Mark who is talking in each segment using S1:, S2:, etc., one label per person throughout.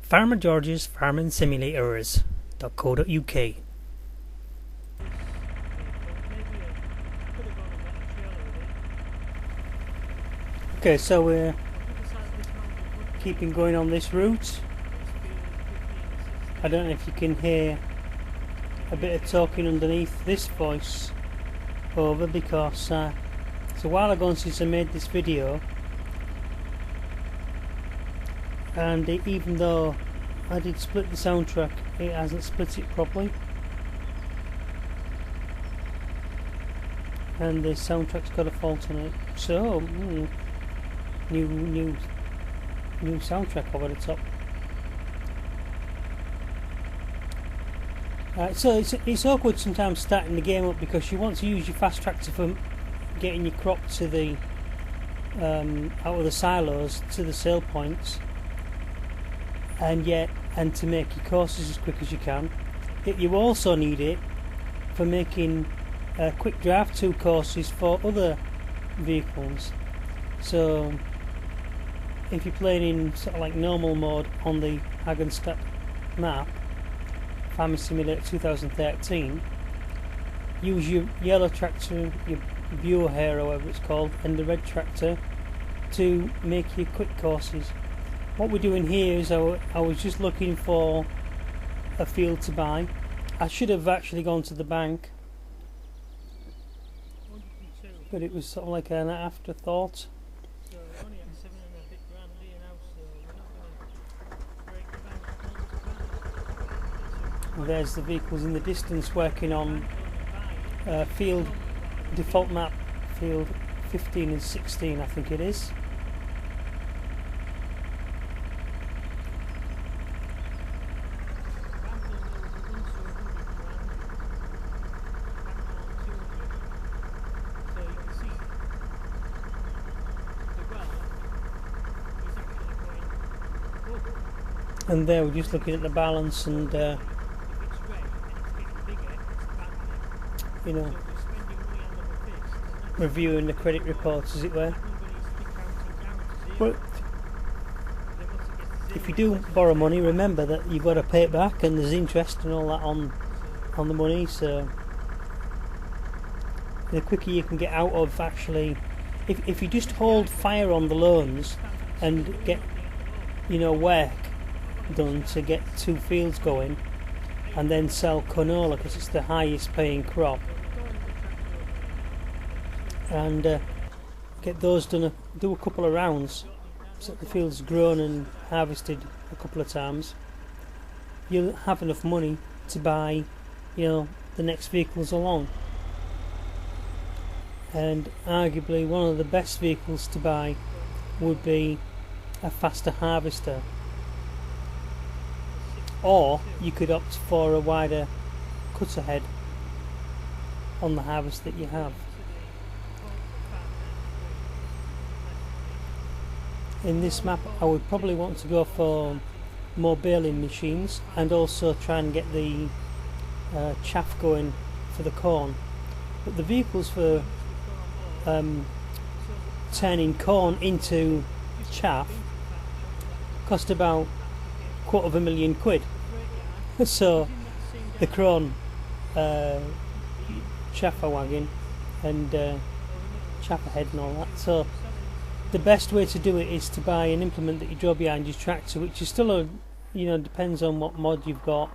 S1: Farmer George's Farming Simulators.co.uk. Okay, so we're keeping going on this route. I don't know if you can hear a bit of talking underneath this voice over, because it's a while ago since I made this video, and even though I did split the soundtrack, it hasn't split it properly, and the soundtrack's got a fault on it. So new soundtrack over the top. So it's awkward sometimes starting the game up, because you want to use your fast tractor for getting your crop to the out of the silos to the sale points, and to make your courses as quick as you can. Yet you also need it for making quick drive to courses for other vehicles. So if you're playing in sort of like normal mode on the Hagenstadt map, Farming Simulator 2013, use your yellow tractor, your Bureau Hero, whatever it's called, and the red tractor to make your quick courses. What we're doing here is I was just looking for a field to buy. I should have actually gone to the bank, but it was sort of like an afterthought. There's the vehicles in the distance working on field default map, field 15 and 16 I think it is. And there we're just looking at the balance and reviewing the credit reports, as it were. But if you do borrow money, remember that you've got to pay it back, and there's interest and all that on the money. So the quicker you can get out of actually, if you just hold fire on the loans and get work done to get 2 fields going, and then sell canola because it's the highest paying crop, and get those done, do a couple of rounds so that the field's grown and harvested a couple of times, you'll have enough money to buy the next vehicles along. And arguably one of the best vehicles to buy would be a faster harvester, or you could opt for a wider cutter head on the harvest that you have. In this map I would probably want to go for more baling machines, and also try and get the chaff going for the corn. But the vehicles for turning corn into chaff cost about £250,000. So the Krone chaffer wagon and chaffer head and all that. So the best way to do it is to buy an implement that you draw behind your tractor, which is still depends on what mod you've got.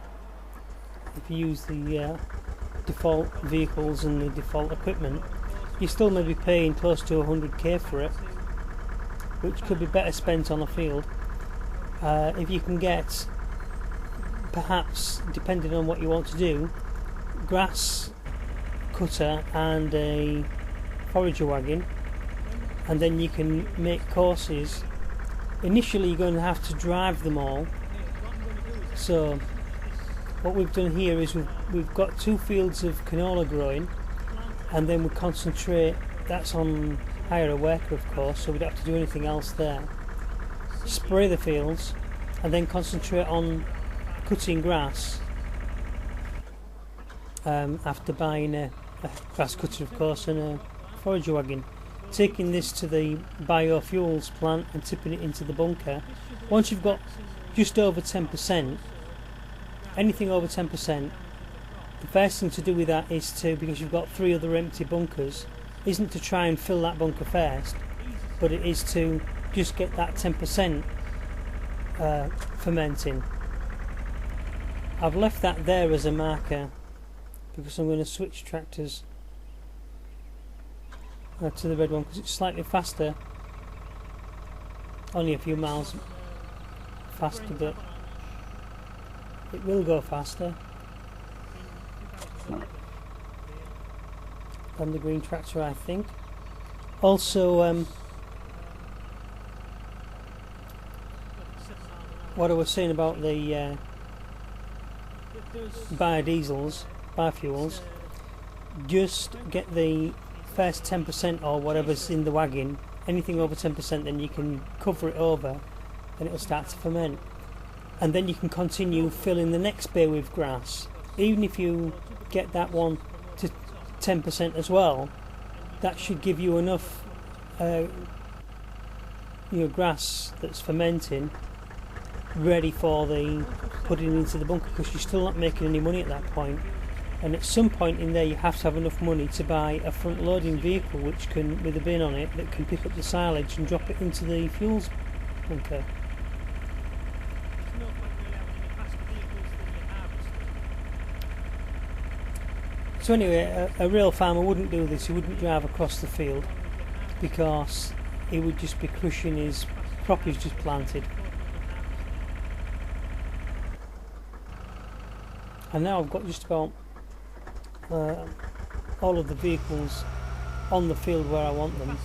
S1: If you use the default vehicles and the default equipment, you still may be paying close to 100k for it, which could be better spent on a field. If you can get, perhaps depending on what you want to do, grass cutter and a forager wagon, and then you can make courses. Initially you're going to have to drive them all. So what we've done here is we've got 2 fields of canola growing, and then we concentrate, that's on hire a worker of course, so we don't have to do anything else there. Spray the fields and then concentrate on cutting grass after buying a grass cutter of course and a forager wagon. Taking this to the biofuels plant and tipping it into the bunker. Once you've got just over 10%, anything over 10%, the first thing to do with that is to, because you've got 3 other empty bunkers, isn't to try and fill that bunker first, but it is to just get that 10% fermenting. I've left that there as a marker because I'm going to switch tractors to the red one because it's slightly faster, only a few miles faster, but it will go faster than the green tractor, I think. Also, what I was saying about the biodiesels, biofuels, just get the first 10% or whatever's in the wagon, anything over 10%, then you can cover it over and it'll start to ferment, and then you can continue filling the next bay with grass. Even if you get that one to 10% as well, that should give you enough grass that's fermenting ready for the putting into the bunker, because you're still not making any money at that point. And at some point in there you have to have enough money to buy a front loading vehicle which can, with a bin on it, that can pick up the silage and drop it into the fuels bunker. So anyway, a real farmer wouldn't do this. He wouldn't drive across the field because he would just be crushing his crop he's just planted. And now I've got just about all of the vehicles on the field where I want them.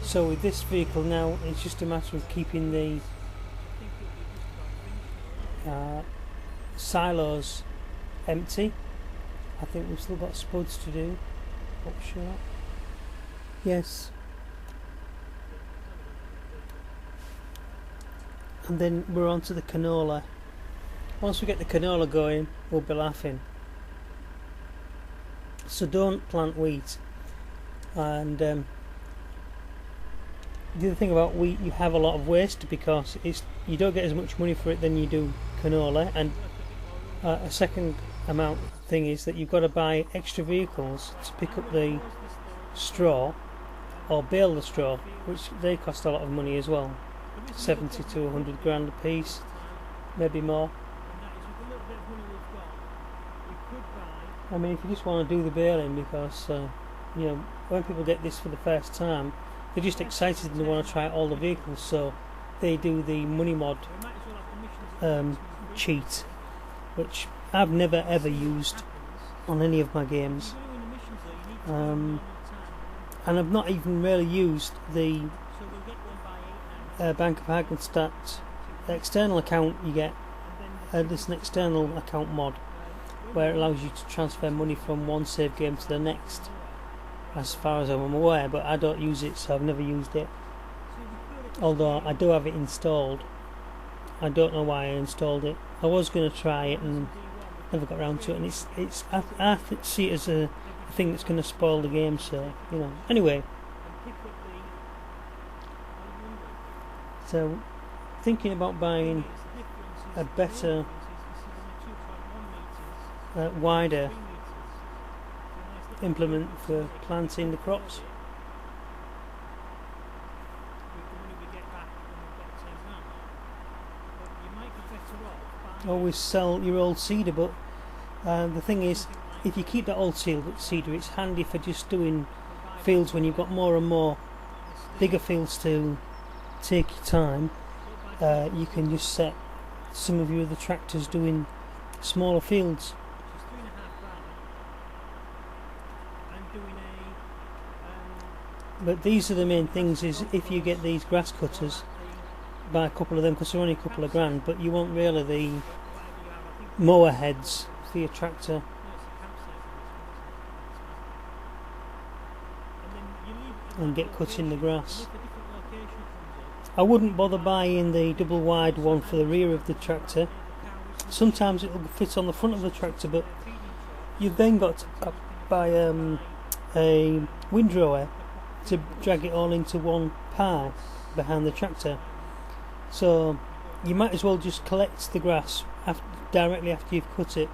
S1: So with this vehicle now, it's just a matter of keeping the silos empty. I think we've still got spuds to do. Not sure. Yes. And then we're on to the canola. Once we get the canola going, we'll be laughing. So don't plant wheat. And the other thing about wheat, you have a lot of waste because you don't get as much money for it than you do canola. And a second amount thing is that you've got to buy extra vehicles to pick up the straw or bale the straw, which they cost a lot of money as well. 70 to 100 grand a piece, maybe more. I mean, if you just want to do the baling, because when people get this for the first time, they're just excited and they want to try all the vehicles, so they do the money mod cheat, which I've never ever used on any of my games, and I've not even really used the Bank of Hagenstadt external account. You get this an external account mod where it allows you to transfer money from one save game to the next, as far as I'm aware, but I don't use it, so I've never used it, although I do have it installed. I don't know why I installed it. I was going to try it and never got around to it, and it's I see it as a thing that's going to spoil the game, so anyway. So, thinking about buying a better, wider implement for planting the crops. Always sell your old seeder, but the thing is, if you keep that old seeder, it's handy for just doing fields when you've got more and more bigger fields to take your time. You can just set some of your other tractors doing smaller fields. But these are the main things, is if you get these grass cutters, buy a couple of them because they're only a couple of grand, but you want really the mower heads for your tractor. And get cutting the grass. I wouldn't bother buying the double wide one for the rear of the tractor. Sometimes it will fit on the front of the tractor, but you've then got to buy a windrower to drag it all into one pile behind the tractor. So you might as well just collect the grass directly after you've cut it.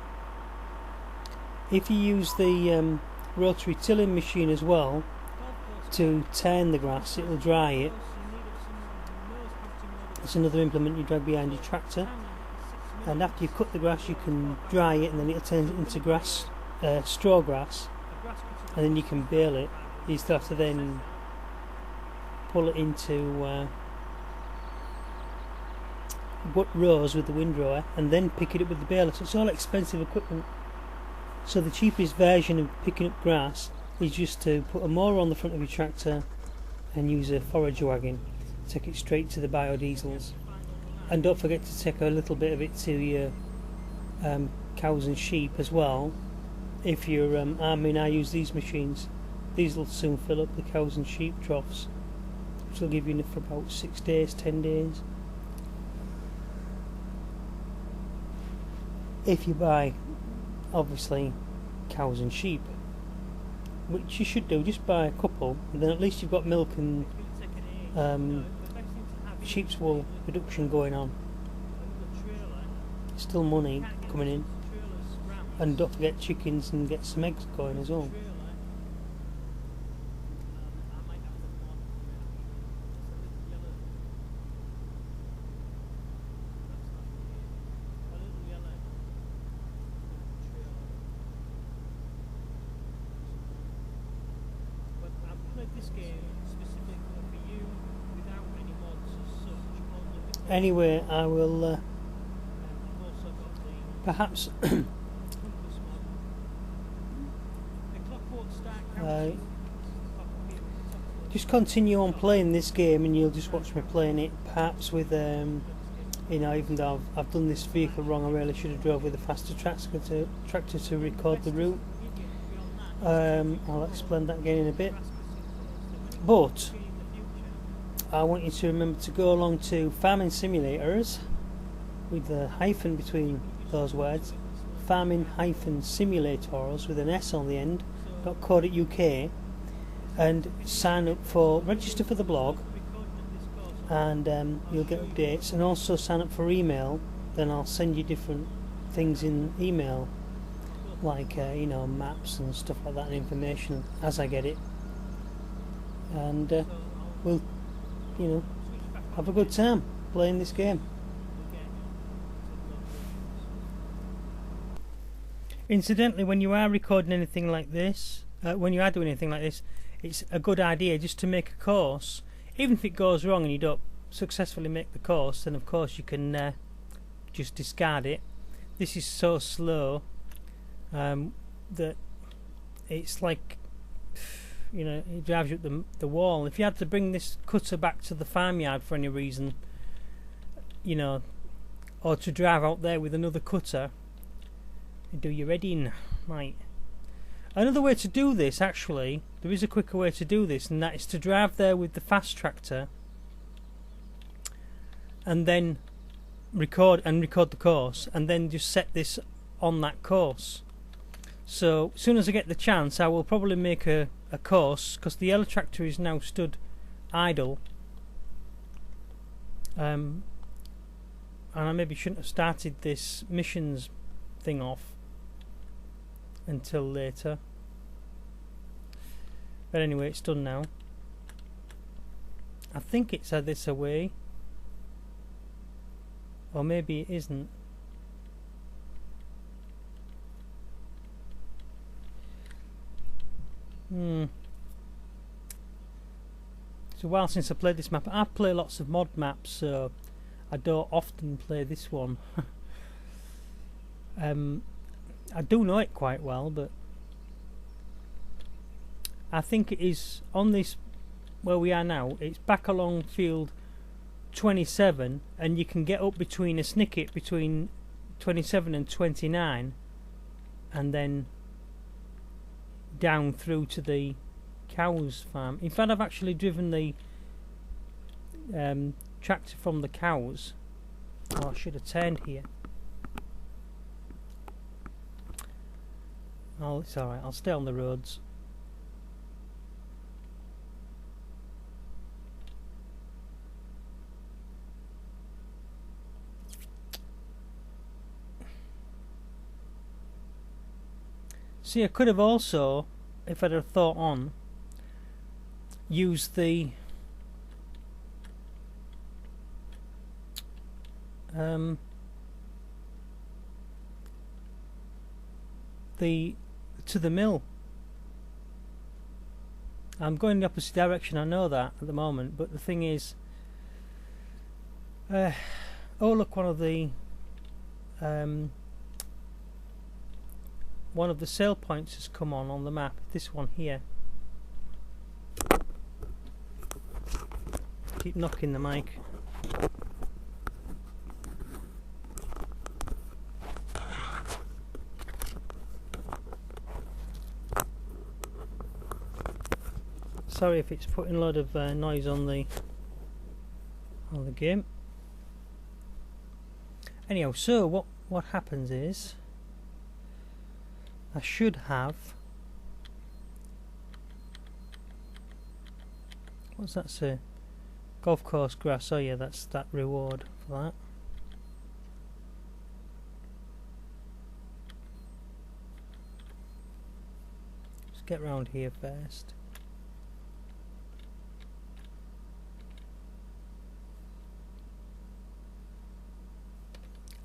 S1: If you use the rotary tilling machine as well to turn the grass, it will dry it. It's another implement you drag behind your tractor, and after you cut the grass you can dry it, and then it'll turn into grass, straw grass, and then you can bale it. You still have to then pull it into rows with the windrower and then pick it up with the baler. So it's all expensive equipment. So the cheapest version of picking up grass is just to put a mower on the front of your tractor and use a forage wagon. Take it straight to the biodiesels, and don't forget to take a little bit of it to your cows and sheep as well. If you're I use these machines. These will soon fill up the cows and sheep troughs, which will give you enough for about 6 days, 10 days. If you buy, obviously, cows and sheep, which you should do, just buy a couple, and then at least you've got milk and sheep's wool production going on. Still money coming in, and don't forget chickens, and get some eggs going as well. Anyway, I will perhaps just continue on playing this game, and you'll just watch me playing it. Perhaps with you know, even though I've done this vehicle wrong, I really should have drove with a faster tractor to record the route. I'll explain that again in a bit. But I want you to remember to go along to Farming SimulatorS, with a hyphen between those words, farming-simulators with an S on the end, .co.uk, and register for the blog, and you'll get updates, and also sign up for email. Then I'll send you different things in email, like you know, maps and stuff like that, and information as I get it, and we'll, you know, have a good time playing this game. Incidentally, when you are recording anything like this, when you are doing anything like this, it's a good idea just to make a course. Even if it goes wrong and you don't successfully make the course, then of course you can just discard it. This is so slow that it's like, you know, it drives you up the wall. If you had to bring this cutter back to the farmyard for any reason, you know, or to drive out there with another cutter, do your heading, right? Another way to do this, actually, there is a quicker way to do this, and that is to drive there with the fast tractor and then record the course, and then just set this on that course. So as soon as I get the chance, I will probably make a course, because the yellow tractor is now stood idle, and I maybe shouldn't have started this missions thing off until later, but anyway, it's done now. I think it's this away, or maybe it isn't. It's a while since I played this map. I play lots of mod maps, so I don't often play this one. I do know it quite well, but I think it is on this where we are now. It's back along field 27, and you can get up between a snicket between 27 and 29, and then down through to the cows farm. In fact, I've actually driven the tractor from the cows. Oh, I should have turned here. Oh, it's alright, I'll stay on the roads. See, I could have also, if I'd have thought on, used the to the mill. I'm going in the opposite direction, I know that at the moment, but the thing is, oh look, one of the sail points has come on the map, this one here. Keep knocking the mic. Sorry if it's putting a lot of noise on the game. Anyhow, so what happens is I should have, what's that say? Golf course grass. Oh yeah, that's that reward for that. Let's get round here first.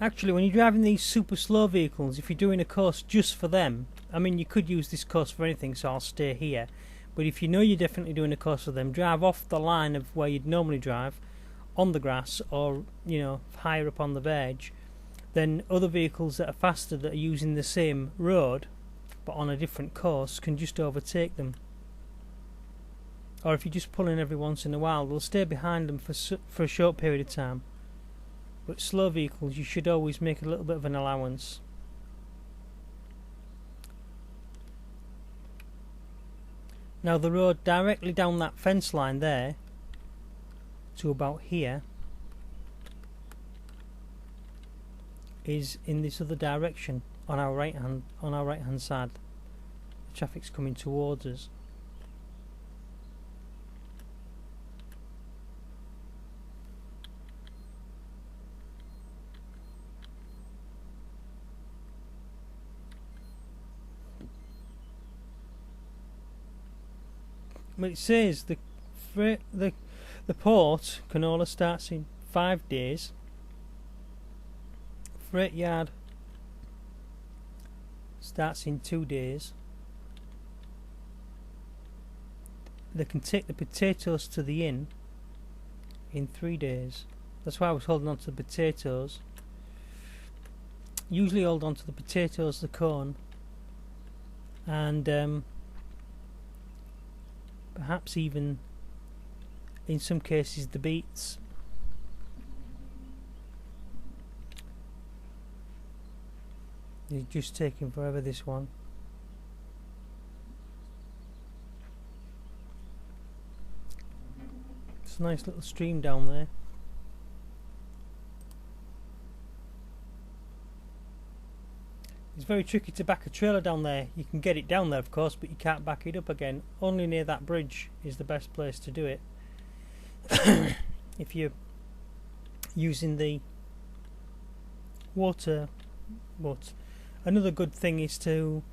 S1: Actually, when you're driving these super slow vehicles, if you're doing a course just for them, I mean, you could use this course for anything, so I'll stay here. But if you know you're definitely doing a course for them, drive off the line of where you'd normally drive, on the grass, or, you know, higher up on the verge. Then other vehicles that are faster, that are using the same road, but on a different course, can just overtake them. Or if you just pull in every once in a while, they'll stay behind them for a short period of time. But slow vehicles, you should always make a little bit of an allowance. Now the road directly down that fence line there to about here is in this other direction on our right hand side. The traffic's coming towards us. But it says the port canola starts in 5 days. Freight yard starts in 2 days. They can take the potatoes to the inn in 3 days. That's why I was holding on to the potatoes. Usually hold on to the potatoes, the corn, and perhaps even in some cases the beets. It's just taking forever, this one. It's a nice little stream down there. It's very tricky to back a trailer down there. You can get it down there, of course, but you can't back it up again. Only near that bridge is the best place to do it. If you're using the water. But another good thing is to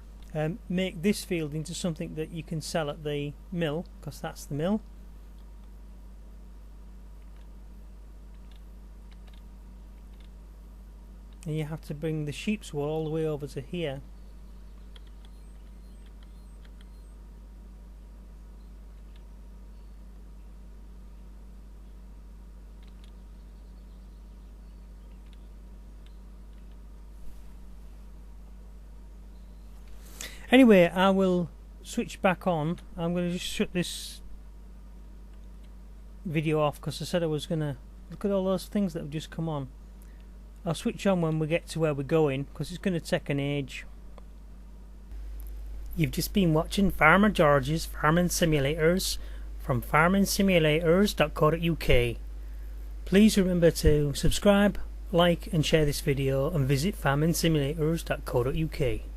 S1: make this field into something that you can sell at the mill, because that's the mill. And you have to bring the sheep's wool all the way over to here. Anyway, I will switch back on. I'm going to just shut this video off because I said I was going to look at all those things that have just come on. I'll switch on when we get to where we're going, because it's going to take an age. You've just been watching Farmer George's Farming Simulators from farmingsimulators.co.uk. Please remember to subscribe, like and share this video, and visit farmingsimulators.co.uk.